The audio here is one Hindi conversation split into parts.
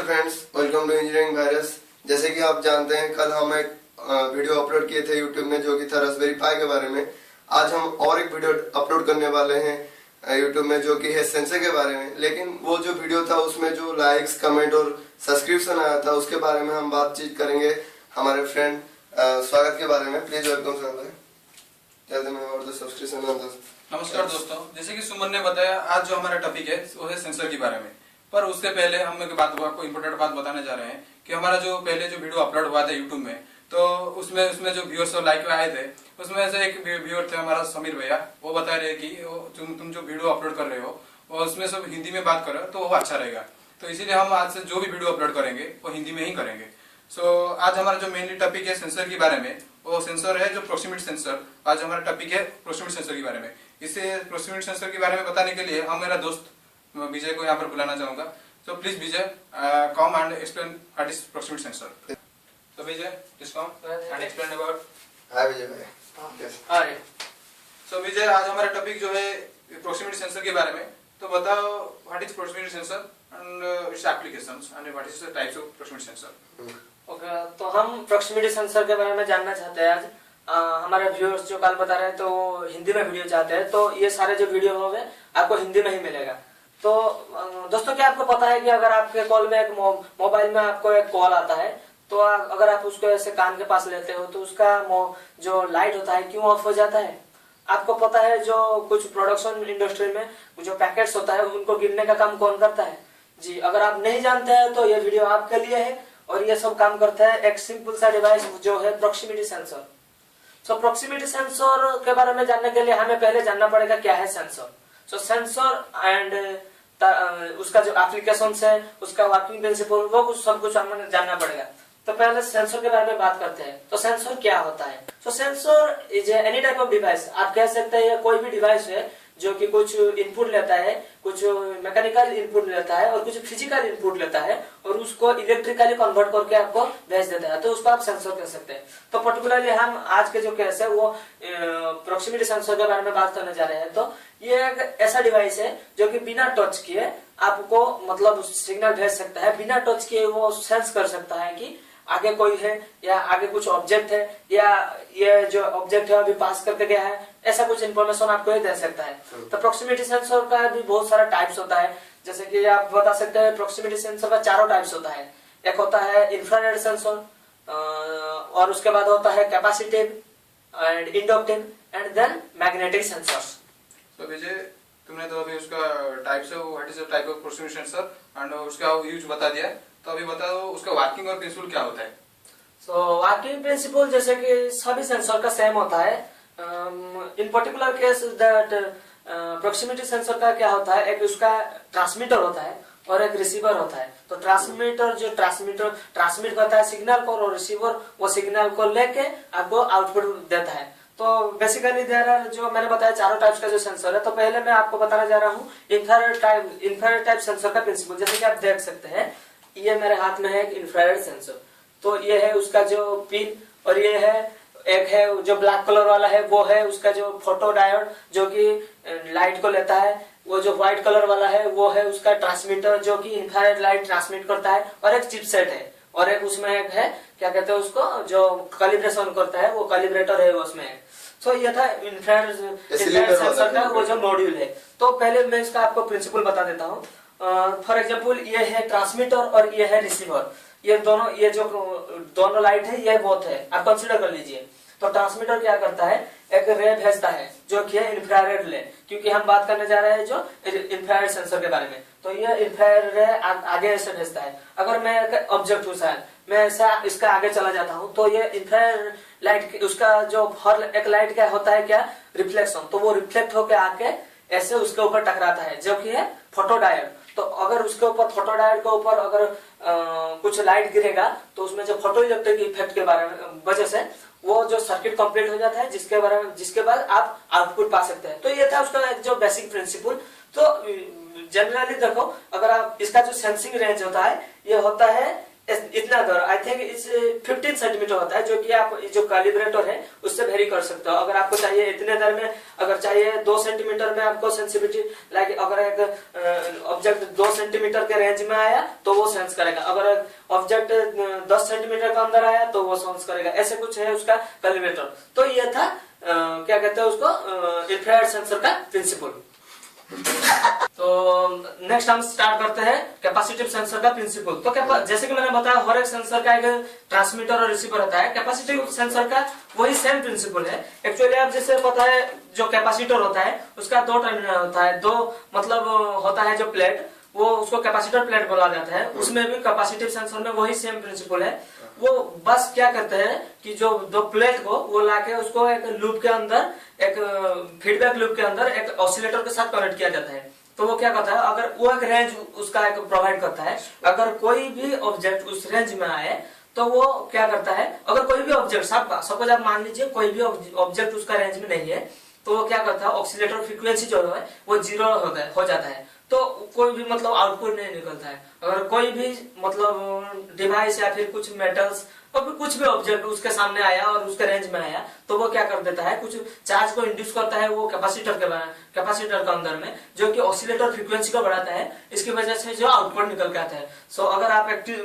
Friends, welcome to engineering virus. जैसे कि आप जानते हैं, कल हम एक वीडियो अपलोड किए थे यूट्यूब में जो कि था रास्पबेरी पाई के बारे में। आज हम और एक वीडियो अपलोड करने वाले हैं यूट्यूब में जो कि है सेंसर के बारे में। लेकिन वो जो वीडियो था उसमें जो लाइक्स, कमेंट और सब्सक्रिप्शन आया था उसके बारे में हम बातचीत करेंगे हमारे फ्रेंड स्वागत के बारे में। Please welcome sir. नमस्कार दोस्तों, जैसे कि सुमन ने बताया, आज जो हमारा टॉपिक है वो है सेंसर के बारे में। पर उससे पहले हम एक बात आपको इम्पोर्टेंट बात बताने जा रहे हैं कि हमारा जो पहले जो वीडियो अपलोड हुआ था यूट्यूब में, तो उसमें जो व्यूअर्स और लाइक आए थे, उसमें से एक व्यूअर थे हमारा समीर भैया। वो बता रहे कि तुम जो वीडियो अपलोड कर रहे हो और उसमें सब हिंदी में बात करो तो वो अच्छा रहेगा। तो इसीलिए हम आज से जो भी वीडियो अपलोड करेंगे वो हिंदी में ही करेंगे। आज हमारा जो मेनली टॉपिक है सेंसर के बारे में, वो सेंसर है जो प्रोक्सिमिटी सेंसर। आज हमारा टॉपिक है प्रोक्सिमिटी सेंसर के बारे में। इसे प्रोक्सिमिटी सेंसर के बारे में बताने के लिए हम मेरा दोस्त विजय को यहाँ पर बुलाना चाहूंगा। So please Vijay, come and explain what is proximity sensor. So Vijay, please come and explain about. Hi Vijay भाई। Yes. Hi. So Vijay, आज हमारा टॉपिक जो है proximity sensor के बारे में। तो बताओ what is proximity sensor and its applications and what is the types of proximity sensor. Okay, तो हम proximity sensor के बारे में जानना चाहते हैं आज। हमारे व्यूअर्स जो कल बता रहे हैं तो हिंदी में वीडियो चाहते हैं, तो ये सारे जो वीडियो होंगे आपको हिंदी में ही मिलेगा। तो दोस्तों, क्या आपको पता है कि अगर आपके कॉल में एक मोबाइल में आपको एक कॉल आता है, तो अगर आप उसको ऐसे कान के पास लेते हो तो उसका जो लाइट होता है क्यों ऑफ हो जाता है? आपको पता है जो कुछ प्रोडक्शन इंडस्ट्री में जो पैकेट्स होता है उनको गिनने का काम कौन करता है? जी, अगर आप नहीं जानते हैं तो ये वीडियो आपके लिए है। और ये सब काम करता है एक सिंपल सा डिवाइस जो है प्रोक्सिमिटी सेंसर। सो प्रोक्सिमिटी सेंसर के बारे में जानने के लिए हमें पहले जानना पड़ेगा क्या है सेंसर। सो सेंसर एंड उसका जो एप्लीकेशन है, उसका वर्किंग प्रिंसिपल, वो कुछ सब कुछ हमें जानना पड़ेगा। तो पहले सेंसर के बारे में बात करते हैं। तो सेंसर क्या होता है? तो sensor is any type of device. आप कह सकते हैं कोई भी डिवाइस है जो कि कुछ इनपुट लेता है, कुछ मैकेनिकल इनपुट लेता है और कुछ फिजिकल इनपुट लेता है और उसको इलेक्ट्रिकली कन्वर्ट करके आपको भेज देता है, तो उसको आप सेंसर कह सकते हैं। तो पर्टिकुलरली हम आज के जो केस है वो प्रोक्सिमिटी सेंसर के बारे में बात करने जा रहे हैं। तो ये एक ऐसा डिवाइस है जो कि बिना टच किए आपको मतलब सिग्नल भेज सकता है। बिना टच किए वो सेंस कर सकता है कि आगे कोई है या आगे कुछ ऑब्जेक्ट है या ये जो ऑब्जेक्ट है अभी पास करके गया है, ऐसा कुछ इन्फॉर्मेशन आपको ही दे सकता है। तो प्रोक्सिमिटी सेंसर का भी बहुत सारा टाइप्स होता है। जैसे कि आप बता सकते हैं प्रोक्सिमिटी सेंसर का चारों टाइप्स होता है। एक होता है इंफ्रारेड सेंसर, और उसके बाद होता है capacitive and inductive and then magnetic sensors. तो विजय, तुमने तो अभी उसका टाइप्स है, what is the type of proximity sensor and उसका यूज बता दिया। तो अभी बताओ उसका वर्किंग और प्रिंसिपल क्या होता है? सो वर्किंग प्रिंसिपल जैसे कि सभी सेंसर का सेम होता है। इन particular case that proximity sensor का क्या होता है, एक उसका ट्रांसमीटर होता है और एक रिसीवर होता है। तो ट्रांसमीटर ट्रांसमिट करता है सिग्नल को, और रिसीवर वो सिग्नल को लेके आपको आउटपुट देता है। तो बेसिकली देयर आर, जो मैंने बताया चारों टाइप्स का जो सेंसर है। तो पहले मैं आपको बताने जा रहा हूँ इंफ्रारेड टाइप सेंसर का प्रिंसिपल। जैसे कि आप देख सकते हैं, ये मेरे हाथ में है एक इंफ्रारेड सेंसर। तो ये है उसका जो पिन, और ये है एक है जो ब्लैक कलर वाला है, वो है उसका जो फोटो डायोड जो कि लाइट को लेता है। वो जो व्हाइट कलर वाला है वो है उसका ट्रांसमीटर जो कि इंफ्रारेड लाइट ट्रांसमिट करता है। और एक चिपसेट है, और एक उसमें एक है क्या कहते हैं उसको, जो कैलिब्रेशन करता है, वो कैलिब्रेटर है उसमें। तो ये था इंफ्रारेड सेंसर का वो जो मॉड्यूल है। तो पहले मैं इसका आपको प्रिंसिपल बता देता हूँ। फॉर एग्जाम्पल, ये है ट्रांसमीटर और ये है रिसीवर। ये जो दोनों लाइट है ये बहुत है, आप कंसिडर कर लीजिए। तो ट्रांसमीटर क्या करता है, एक रे भेजता है जो कि है इंफ्रारेड रे, क्योंकि हम बात करने जा रहे हैं जो इंफ्रारेड सेंसर के बारे में। तो ये इंफ्रारेड रे आगे ऐसे भेजता है। अगर मैं एक ऑब्जेक्ट हूँ, शायद मैं ऐसा इसका आगे चला जाता हूँ, तो ये इंफ्रारेड लाइट उसका जो हर एक लाइट क्या होता है, क्या रिफ्लेक्शन, तो वो रिफ्लेक्ट होकर आके ऐसे उसके ऊपर टकराता है, जो कि है फोटो डायोड। तो अगर उसके ऊपर फोटो डायोड के ऊपर अगर कुछ लाइट गिरेगा तो उसमें जो फोटो इलेक्ट्रिक इफेक्ट के बारे में वजह से वो जो सर्किट कंप्लीट हो जाता है, जिसके बाद आप आउटपुट पा सकते हैं। तो ये था उसका जो बेसिक प्रिंसिपल। तो जनरली देखो, अगर आप इसका जो सेंसिंग रेंज होता है ये होता है इतना दूर आई थिंक इस 15 सेंटीमीटर होता है, जो कि आप जो कैलिब्रेटर है उससे वेरी कर सकते हो। अगर आपको चाहिए इतने देर में, अगर चाहिए 2 सेंटीमीटर में आपको सेंसिटिविटी, लाइक अगर एक ऑब्जेक्ट 2 सेंटीमीटर के रेंज में आया तो वो सेंस करेगा, अगर ऑब्जेक्ट 10 सेंटीमीटर के अंदर आया तो वो सेंस करेगा। ऐसे कुछ है उसका कैलिब्रेटर। तो ये था क्या कहते हैं उसको, इंफ्रारेड सेंसर का प्रिंसिपल। तो नेक्स्ट हम स्टार्ट करते हैं कैपेसिटिव सेंसर का प्रिंसिपल। तो जैसे कि मैंने बताया, हर एक सेंसर का एक ट्रांसमीटर और रिसीवर होता है। कैपेसिटिव सेंसर का वही सेम प्रिंसिपल है। एक्चुअली आप जैसे पता है, जो कैपेसिटर होता है उसका 2 टर्मिनल होता है, 2 मतलब होता है जो प्लेट, वो उसको कैपेसिटर प्लेट बोला जाता है। उसमें भी कैपेसिटिव सेंसर में वही सेम प्रिंसिपल है। वो बस क्या करते हैं कि जो 2 प्लेट को वो लाके उसको एक लूप के अंदर, एक फीडबैक लूप के अंदर एक ऑसिलेटर के साथ कनेक्ट किया जाता है। तो वो क्या करता है, अगर वो एक रेंज उसका एक प्रोवाइड करता है, अगर कोई भी ऑब्जेक्ट उस रेंज में आए तो वो क्या करता है, अगर कोई भी ऑब्जेक्ट, सपोज आप मान लीजिए कोई भी ऑब्जेक्ट उसका रेंज में नहीं है, तो वो क्या करता है, ऑक्सीलेटर फ्रीक्वेंसी जो है वो 0 हो जाता है। तो कोई भी मतलब आउटपुट नहीं निकलता है। अगर कोई भी मतलब डिवाइस या फिर कुछ मेटल्स और कुछ भी ऑब्जेक्ट उसके सामने आया और उसके रेंज में आया, तो वो क्या कर देता है, कुछ चार्ज को इंड्यूस करता है वो कैपेसिटर के अंदर में, जो कि ऑसिलेटर फ्रीक्वेंसी को बढ़ाता है। इसकी वजह से जो आउटपुट निकल के आता है। सो अगर आप एक्टिव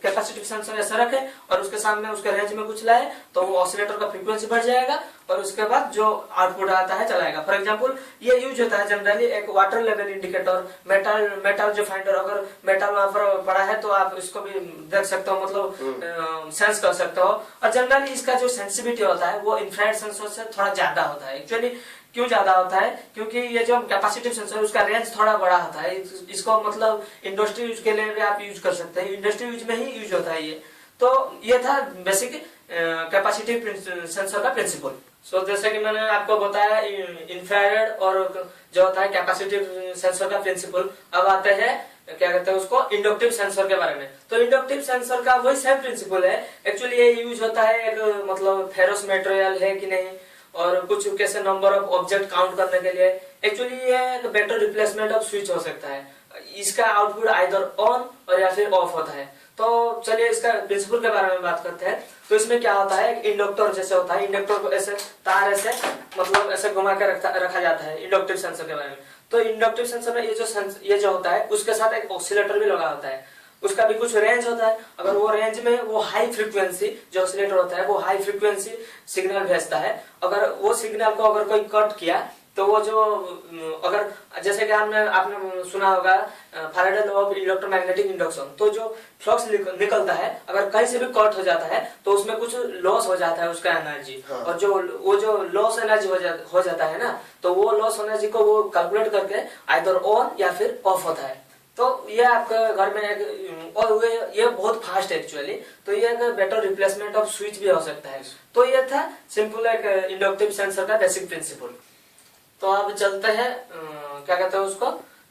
कैपेसिटिव सेंसर ऐसा रखें और उसके सामने उसके रेंज में कुछ लाए, तो वो ऑसिलेटर का फ्रीक्वेंसी बढ़ जाएगा और उसके बाद जो आउटपुट आता है चलाएगा। फॉर एग्जाम्पल ये यूज होता है जनरली एक वाटर लेवल इंडिकेटर, मेटल जो फाइंडर, अगर मेटल वहां पर पड़ा है तो आप इसको भी देख सकते हो, मतलब सेंस कर सकते हो। और जनरली इसका जो सेंसिटिविटी होता है वो इंफ्रारेड सेंसर से थोड़ा ज्यादा होता है। एक्चुअली क्यों ज्यादा होता है, क्योंकि ये जो कैपेसिटिव सेंसर उसका रेंज थोड़ा बड़ा होता है। इसको मतलब इंडस्ट्री यूज के लिए भी आप यूज कर सकते हैं, इंडस्ट्री यूज में ही यूज होता है ये। तो ये था बेसिक कैपेसिटिव सेंसर का प्रिंसिपल। सो जैसे कि मैंने आपको बताया इंफ्रारेड और जो होता है कैपेसिटिव सेंसर का प्रिंसिपल। अब आते हैं क्या कहते हैं उसको, इंडक्टिव सेंसर के बारे में। तो इंडक्टिव सेंसर का वही सेम प्रिंसिपल है। एक्चुअली ये यूज होता है एक मतलब फेरस मटेरियल है कि नहीं, और कुछ कैसे नंबर ऑफ ऑब्जेक्ट काउंट करने के लिए। एक्चुअली ये एक बेटर रिप्लेसमेंट ऑफ स्विच हो सकता है। इसका आउटपुट आइदर ऑन और या फिर ऑफ होता है। तो चलिए इसका प्रिंसिपल के बारे में बात करते हैं। तो इसमें क्या होता है, एक इंडक्टर जैसे होता है, इंडक्टर को ऐसे तार ऐसे मतलब ऐसे घुमा के रखा जाता है इंडक्टिव सेंसर के बारे में। तो इंडक्टिव सेंसर में ये जो होता है उसके साथ एक ऑसिलेटर भी लगा होता है। उसका भी कुछ रेंज होता है। अगर वो रेंज में वो हाई फ्रीक्वेंसी जो ऑसिलेटर होता है वो हाई फ्रीक्वेंसी सिग्नल भेजता है। अगर वो सिग्नल को अगर कोई कट किया तो वो जो अगर जैसे कि आपने सुना होगा Faraday law of electromagnetic induction, तो जो फ्लक्स निकलता है अगर कहीं से भी कट हो जाता है तो उसमें कुछ लॉस हो जाता है उसका एनर्जी। हाँ। और जो लॉस एनर्जी हो जाता है ना, तो वो लॉस एनर्जी को वो कैलकुलेट करके आइदर ऑन या फिर ऑफ होता है। तो ये आपके घर में एक, और ये बहुत फास्ट है एक्चुअली। तो ये एक बेटर रिप्लेसमेंट ऑफ स्विच भी हो सकता है। तो ये था सिंपल एक इंडक्टिव सेंसर का बेसिक प्रिंसिपल। तो अब चलते हैं क्या कहते हैं उसको,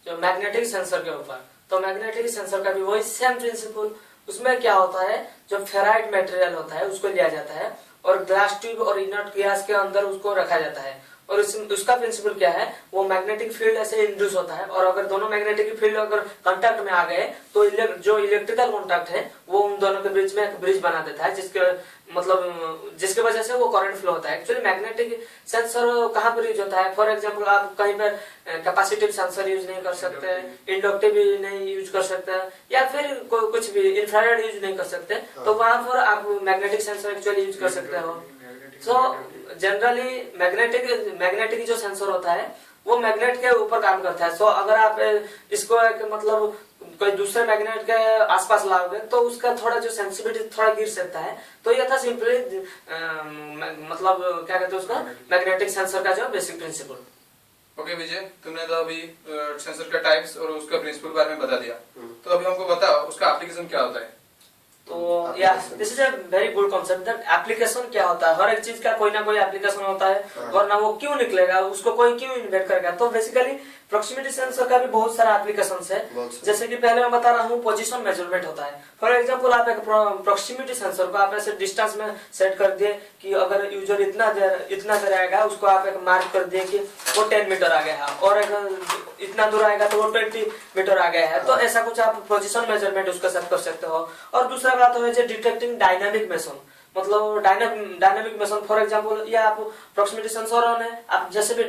जो मैग्नेटिक सेंसर के ऊपर। तो मैग्नेटिक सेंसर का भी वही सेम प्रिंसिपल। उसमें क्या होता है, जो फेराइट मटेरियल होता है उसको लिया जाता है और ग्लास ट्यूब और इनर्ट गैस के अंदर उसको रखा जाता है। और उसका प्रिंसिपल क्या है, वो मैग्नेटिक फील्ड ऐसे इंड्यूस होता है। और अगर दोनों मैग्नेटिक फील्ड अगर कांटेक्ट में आ गए तो जो इलेक्ट्रिकल कांटेक्ट है वो उन दोनों के बीच में एक ब्रिज बना देता है, जिसके वजह से वो करंट फ्लो होता है। एक्चुअली मैग्नेटिक सेंसर कहाँ पर यूज होता है, फॉर एग्जांपल आप कहीं पर कैपेसिटिव सेंसर यूज नहीं कर सकते, इंडक्टिव नहीं यूज कर सकते, या फिर कुछ भी इंफ्रारेड यूज नहीं कर सकते, तो वहां पर आप मैग्नेटिक सेंसर एक्चुअली यूज कर सकते हो। सो जनरली मैग्नेटिक जो सेंसर होता है वो मैग्नेट के ऊपर काम करता है। सो अगर आप इसको एक मतलब कोई दूसरे मैग्नेट के आसपास लाओगे तो उसका थोड़ा जो सेंसिटिविटी थोड़ा गिर सकता है। तो ये था सिंपली मतलब क्या कहते हैं उसका, मैग्नेटिक सेंसर का जो बेसिक प्रिंसिपल। ओके विजय, तुमने तो अभी सेंसर का टाइप्स और उसका प्रिंसिपल बारे में बता दिया। तो अभी हमको बताओ उसका एप्लीकेशन क्या होता है। तो या this is a very good concept that application क्या होता है। हर एक चीज का कोई ना कोई एप्लीकेशन होता है, वरना वो क्यों निकलेगा, उसको कोई क्यों इन्वेंट करेगा। तो बेसिकली प्रोक्सिमिटी सेंसर का भी बहुत सारा एप्लीकेशन है। बहुत सारा। जैसे कि पहले मैं बता रहा हूँ पोजीशन मेजरमेंट होता है। फॉर एग्जांपल आप एक प्रोक्सिमिटी सेंसर को आप ऐसे डिस्टेंस में सेट कर दिए कि अगर यूजर इतना देर आएगा, उसको आप एक मार्क कर दिए कि वो 10 मीटर आ गया है, और अगर इतना दूर आएगा तो वो 20 मीटर आ गया है। तो ऐसा कुछ आप पोजीशन मेजरमेंट उसका सेट कर सकते हो। और दूसरा बात हो है डिटेक्टिंग डायनामिक मोशन, मतलब डायनामिक मोशन। फॉर एग्जांपल ये आप प्रोक्सिमिटी सेंसर ऑन है, आप जैसे भी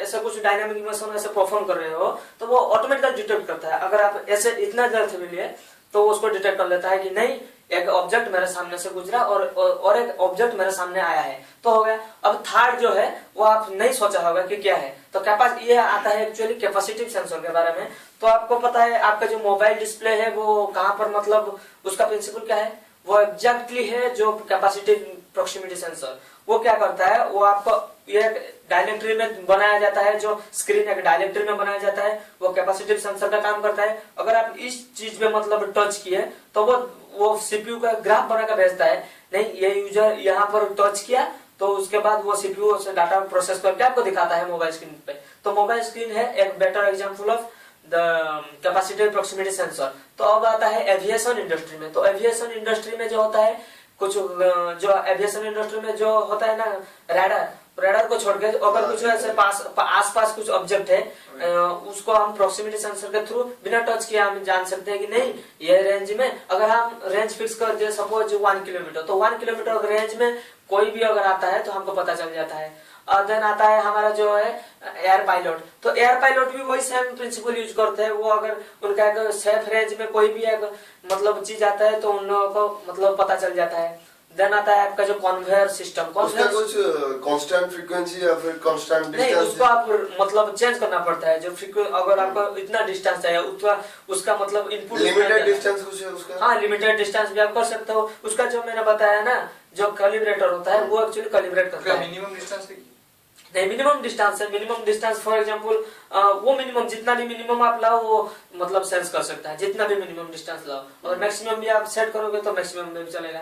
ऐसे कुछ डायनामिक मोशन ऐसे परफॉर्म कर रहे हो तो वो ऑटोमेटिकली डिटेक्ट करता है। अगर आप ऐसे इतना देर से भी लिए तो उसको डिटेक्ट कर लेता है कि नहीं, एक ऑब्जेक्ट मेरे सामने से गुजरा और एक ऑब्जेक्ट मेरे सामने आया है, तो हो गया। अब थर्ड जो है वो आप नहीं सोचा होगा कि क्या है, तो ये आता है एक्चुअली कैपेसिटिव सेंसर के बारे में। तो आपको पता है आपका जो मोबाइल डिस्प्ले है वो कहाँ पर, मतलब उसका प्रिंसिपल क्या है, वो एग्जैक्टली है जो कैपेसिटिव प्रोक्सिमिटी सेंसर। वो क्या करता है, वो आपको ये डायरेक्टरी में बनाया जाता है, जो स्क्रीन एक डायरेक्टरी में बनाया जाता है, वो कैपेसिटिव सेंसर का काम करता है। अगर आप इस चीज पे मतलब टच किए तो वो सीपीयू का ग्राफ बनाकर भेजता है, नहीं ये यूजर यहाँ पर टच किया, तो उसके बाद वो सीपीयू से डाटा प्रोसेस करके आपको दिखाता है मोबाइल स्क्रीन पे। तो मोबाइल स्क्रीन है एक better example of the capacitive proximity sensor. तो अब आता है एविएशन इंडस्ट्री में। तो एविएशन इंडस्ट्री में जो होता है कुछ, जो एविएशन इंडस्ट्री में जो होता है ना, रडार को छोड़ के अगर कुछ ऐसे आसपास कुछ ऑब्जेक्ट है, उसको हम प्रोक्सिमिटी सेंसर के थ्रू बिना टच किए हम जान सकते हैं कि नहीं ये रेंज में, अगर हम रेंज फिक्स कर दे सपोज 1 किलोमीटर, तो 1 किलोमीटर रेंज में कोई भी अगर आता है तो हमको पता चल जाता है। और देन आता है हमारा जो है एयर पायलट। तो एयर पायलट भी वही सेम प्रिंसिपल यूज करते हैं। वो अगर उनका एक सेफ रेंज में कोई भी एक मतलब चीज आता है तो उन लोगों को मतलब पता चल जाता है। देन आता है आपका जो कन्वेयर सिस्टम। उसका कुछ कांस्टेंट फ्रीक्वेंसी या फिर कांस्टेंट नहीं, डिस्टेंस, उसको आप मतलब चेंज करना पड़ता है। जो अगर आपको इतना डिस्टेंस चाहिए उसका मतलब इनपुट लिमिटेड डिस्टेंस कुछ है उसका। हाँ, लिमिटेड डिस्टेंस भी आप कर सकते हो। उसका जो मैंने बताया ना, जो कैलिब्रेटर होता है वो एक्चुअली कैलिब्रेट करता है। मिनिमम डिस्टेंस नहीं, मिनिमम डिस्टेंस है। मिनिमम डिस्टेंस फॉर एग्जांपल वो मिनिमम जितना भी मिनिमम आप लाओ वो मतलब सेंस कर सकता है, जितना भी मिनिमम डिस्टेंस लाओ। और मैक्सिमम भी आप सेट करोगे तो मैक्सिमम में भी चलेगा।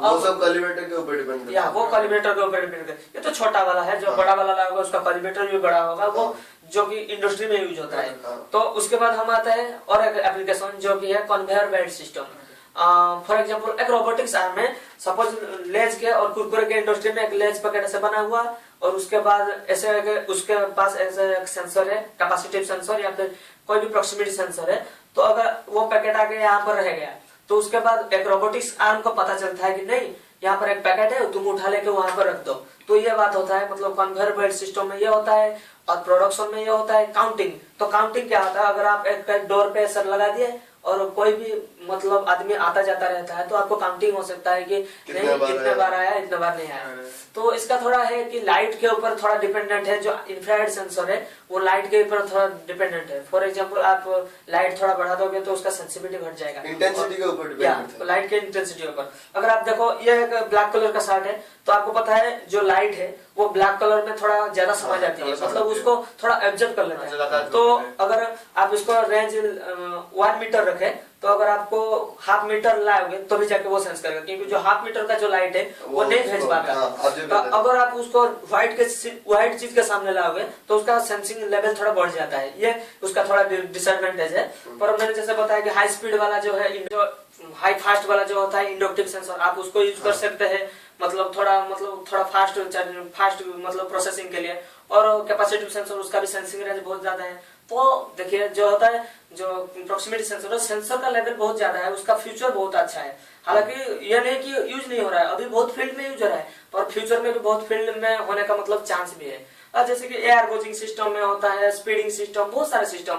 वो सब कैलिब्रेटर के ऊपर डिपेंड करता है। वो कैलिब्रेटर के ऊपर डिपेंड करता है। ये तो छोटा वाला है, जो बड़ा वाला लाओगे उसका कैलिब्रेटर भी बड़ा होगा, वो जो कि इंडस्ट्री में यूज होता है। तो उसके बाद हम आता है और एक एप्लीकेशन जो कि है conveyor belt system. For example एक रोबोटिक्स आर्म में सपोज लेज के और कुरकुरे के इंडस्ट्री में एक लेज पैकेट ऐसे बना हुआ, और उसके बाद ऐसे उसके पास ऐसे एक सेंसर है, कैपेसिटिव सेंसर या फिर कोई भी प्रोक्सिमिटी सेंसर है। तो अगर वो पैकेट आके यहाँ पर रह गया तो उसके बाद एक रोबोटिक्स आर्म को पता चलता है कि नहीं यहाँ पर एक पैकेट है, तुम उठा लेके वहां पर रख दो। तो ये बात होता है, मतलब कन्वेयर बेल्ट सिस्टम में ये होता है। और प्रोडक्शन में ये होता है काउंटिंग। तो काउंटिंग क्या होता है, अगर आप एक डोर पे सर लगा दिए और कोई भी मतलब आदमी आता जाता रहता है तो आपको काउंटिंग हो सकता है कि नहीं इतने बार आया, इतने बार नहीं आया। तो इसका थोड़ा है कि लाइट के ऊपर थोड़ा डिपेंडेंट है। जो इंफ्रारेड सेंसर है वो लाइट के ऊपर थोड़ा डिपेंडेंट है। फॉर एग्जांपल आप लाइट थोड़ा बढ़ा दोगे तो उसका सेंसिटिविटी घट जाएगा, इंटेंसिटी के ऊपर डिपेंड है। लाइट के इंटेंसिटी के ऊपर। अगर आप देखो ये एक ब्लैक कलर का शर्ट है, तो आपको पता है जो लाइट है वो ब्लैक कलर में थोड़ा ज्यादा समझ जाती है, मतलब उसको थोड़ा एब्जॉर्ब कर लेता है। तो अगर आप इसको रेंज 1 मीटर रखे तो अगर आपको हाफ मीटर लाओगे तो भी जाके वो सेंस करेगा, क्योंकि जो हाफ मीटर का जो लाइट है वो नहीं भेज पाता। तो अगर आप उसको व्हाइट चीज के सामने लाओगे तो उसका सेंसिंग लेवल थोड़ा बढ़ जाता है। ये उसका थोड़ा डिसएडवांटेज है। पर मैंने जैसे बताया कि हाई स्पीड वाला जो है, जो हाई फास्ट वाला जो होता है इंडक्टिव सेंसर, आप उसको यूज कर सकते हैं, मतलब थोड़ा फास्ट मतलब प्रोसेसिंग के लिए। और कैपेसिटिव सेंसर उसका भी सेंसिंग रेंज बहुत ज्यादा है। तो देखिए जो होता है, जो प्रोक्सिमिटी सेंसर का लेवल बहुत ज्यादा है, उसका फ्यूचर बहुत अच्छा है। हालांकि यह नहीं कि यूज नहीं हो रहा है, अभी बहुत फील्ड में यूज हो रहा है, पर फ्यूचर में भी बहुत फील्ड में होने का मतलब चांस भी है। जैसे कि एयर गोजिंग सिस्टम में होता है, स्पीडिंग सिस्टम, बहुत सारे सिस्टम,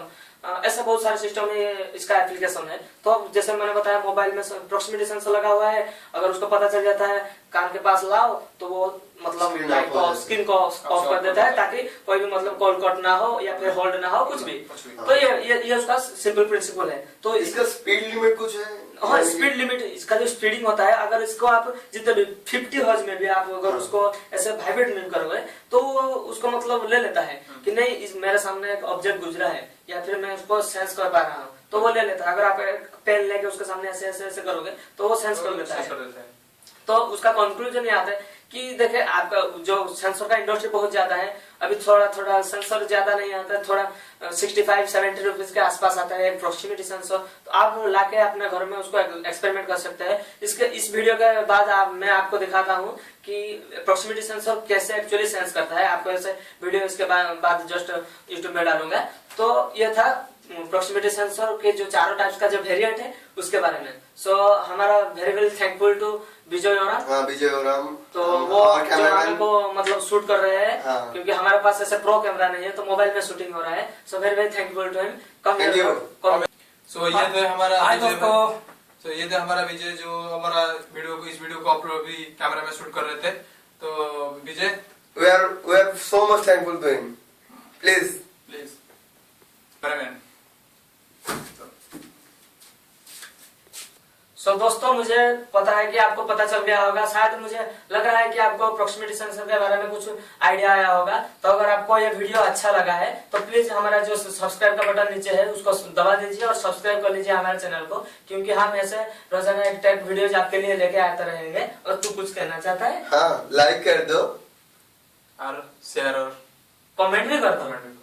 ऐसा बहुत सारे सिस्टम में इसका एप्लीकेशन है। तो जैसे मैंने बताया मोबाइल में प्रोक्सिमिटी सेंसर लगा हुआ है, अगर उसको पता चल जाता है कान के पास लाओ तो वो मतलब लाइट को स्क्रीन को ऑफ कर देता है, ताकि कोई भी मतलब कॉल कट ना हो या फिर होल्ड ना हो, कुछ भी। तो ये उसका सिंपल प्रिंसिपल है। तो इसका स्पीड लिमिट कुछ है? हाँ, स्पीड लिमिट, इसका जो स्पीडिंग होता है, अगर इसको आप जितने भी 50 हर्ट्ज में भी आप अगर उसको ऐसे वाइब्रेट में करोगे तो उसको मतलब ले लेता है कि नहीं मेरे सामने एक ऑब्जेक्ट गुजरा है या फिर मैं उसको सेंस कर पा रहा हूँ, तो वो ले लेता है। अगर आप पेन लेके उसके सामने ऐसे ऐसे ऐसे करोगे तो वो सेंस कर लेता है। तो उसका कंक्लूजन ये आता है कि देखे आपका जो सेंसर का इंडस्ट्री बहुत ज्यादा है, अभी थोड़ा थोड़ा सेंसर ज्यादा नहीं आता है, थोड़ा 65-70 रुपीज के आसपास आता है एक प्रॉक्सिमिटी सेंसर। तो आप लाके अपने घर में उसको एक्सपेरिमेंट कर सकते हैं। इस वीडियो के बाद मैं आपको दिखाता हूँ कि प्रॉक्सिमिटी सेंसर कैसे एक्चुअली सेंस करता है। आपको ऐसे वीडियो इसके बाद जस्ट यूट्यूब में डालूंगा। तो ये था प्रॉक्सिमिटी सेंसर के जो चारों टाइप्स का जो वेरिएंट है उसके बारे में। सो हमारा वेरी वेरी थैंकफुल टू विजय ओराम। हाँ, विजय ओराम, तो वो जो हमको मतलब शूट कर रहे हैं, हाँ। क्योंकि हमारे पास ऐसे प्रो कैमरा नहीं है तो मोबाइल में शूटिंग हो रहा है। So very very thankful to him. Thank you. So ये थे हमारा हाय विजय दोस्तों। तो ये थे हमारा विजय जो हमारा इस वीडियो को अपलोड भी कैमरा में शूट कर रहे थे। तो Vijay, we are so much thankful to him. Please. Please experiment. So दोस्तों, मुझे पता है कि आपको पता चल गया होगा, शायद मुझे लग रहा है कि आपको प्रॉक्सिमिटी सेंसर के बारे में कुछ आइडिया आया होगा। तो अगर आपको ये वीडियो अच्छा लगा है तो प्लीज हमारा जो सब्सक्राइब का बटन नीचे है उसको दबा दीजिए और सब्सक्राइब कर लीजिए हमारे चैनल को, क्योंकि हम ऐसे रोजाना एक टेक वीडियोज आपके लिए लेके आते रहेंगे। और तू कुछ कहना चाहता है? हाँ, लाइक कर दो और शेयर और कमेंट भी कर दो। कमेंट